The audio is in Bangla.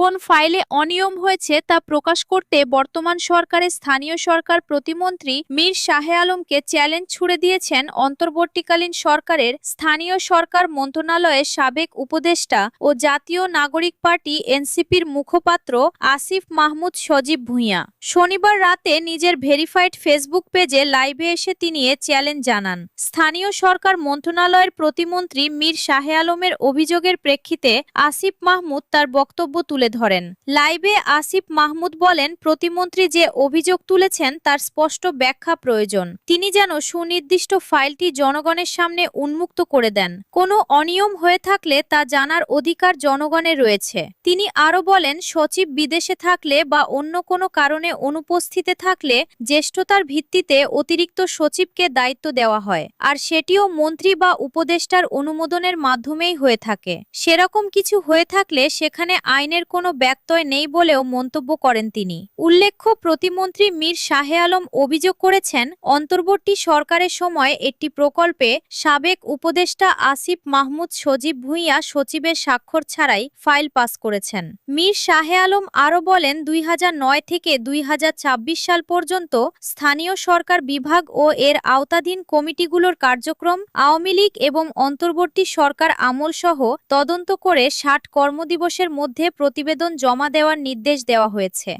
কোন ফাইলে অনিয়ম হয়েছে তা প্রকাশ করতে বর্তমান সরকারের স্থানীয় সরকার প্রতিমন্ত্রী মীর শাহে আলমকে চ্যালেঞ্জ ছুড়ে দিয়েছেন অন্তর্বর্তীকালীন সরকারের স্থানীয় সরকার মন্ত্রণালয়ের সাবেক উপদেষ্টা ও জাতীয় নাগরিক পার্টি এনসিপির মুখপাত্র আসিফ মাহমুদ সজীব ভুঁইয়া। শনিবার রাতে নিজের ভেরিফাইড ফেসবুক পেজে লাইভে এসে তিনি এ চ্যালেঞ্জ জানান। স্থানীয় সরকার মন্ত্রণালয়ের প্রতিমন্ত্রী মীর শাহে আলমের অভিযোগের প্রেক্ষিতে আসিফ মাহমুদ তার বক্তব্য তুলে ধরেন। লাইভে আসিফ মাহমুদ বলেন, প্রতিমন্ত্রী যে অভিযোগ তুলেছেন তার স্পষ্ট ব্যাখ্যা প্রয়োজন। তিনি যেন সুনির্দিষ্ট ফাইলটি জনগণের সামনে উন্মুক্ত করে দেন। কোনো অনিয়ম হয়ে থাকলে তা জানার অধিকার জনগণের রয়েছে। তিনি আরো বলেন, সচিব বিদেশে থাকলে বা অন্য কোনো কারণে অনুপস্থিতে থাকলে জ্যেষ্ঠতার ভিত্তিতে অতিরিক্ত সচিবকে দায়িত্ব দেওয়া হয়, আর সেটিও মন্ত্রী বা উপদেষ্টার অনুমোদনের মাধ্যমেই হয়ে থাকে। সেরকম কিছু হয়ে থাকলে সেখানে আইনের কোনো ব্যত্যয় নেই বলেও মন্তব্য করেন তিনি। উল্লেখ্য, প্রতিমন্ত্রী মীর শাহে আলম অভিযোগ করেছেন, অন্তর্বর্তী সরকারের সময় একটি প্রকল্পে সাবেক উপদেষ্টা আসিফ মাহমুদ সজীব ভুঁইয়া সচিবের স্বাক্ষর ছাড়াই ফাইল পাস করেছেন। মীর শাহে আলম আরও বলেন, 2009 থেকে 2026 সাল পর্যন্ত স্থানীয় সরকার বিভাগ ও এর আওতাধীন কমিটিগুলোর কার্যক্রম আওয়ামী লীগ এবং অন্তর্বর্তী সরকার আমলসহ তদন্ত করে 60 কর্মদিবসের মধ্যে প্রতিবেদন জমা দেওয়ার নির্দেশ দেওয়া হয়েছে।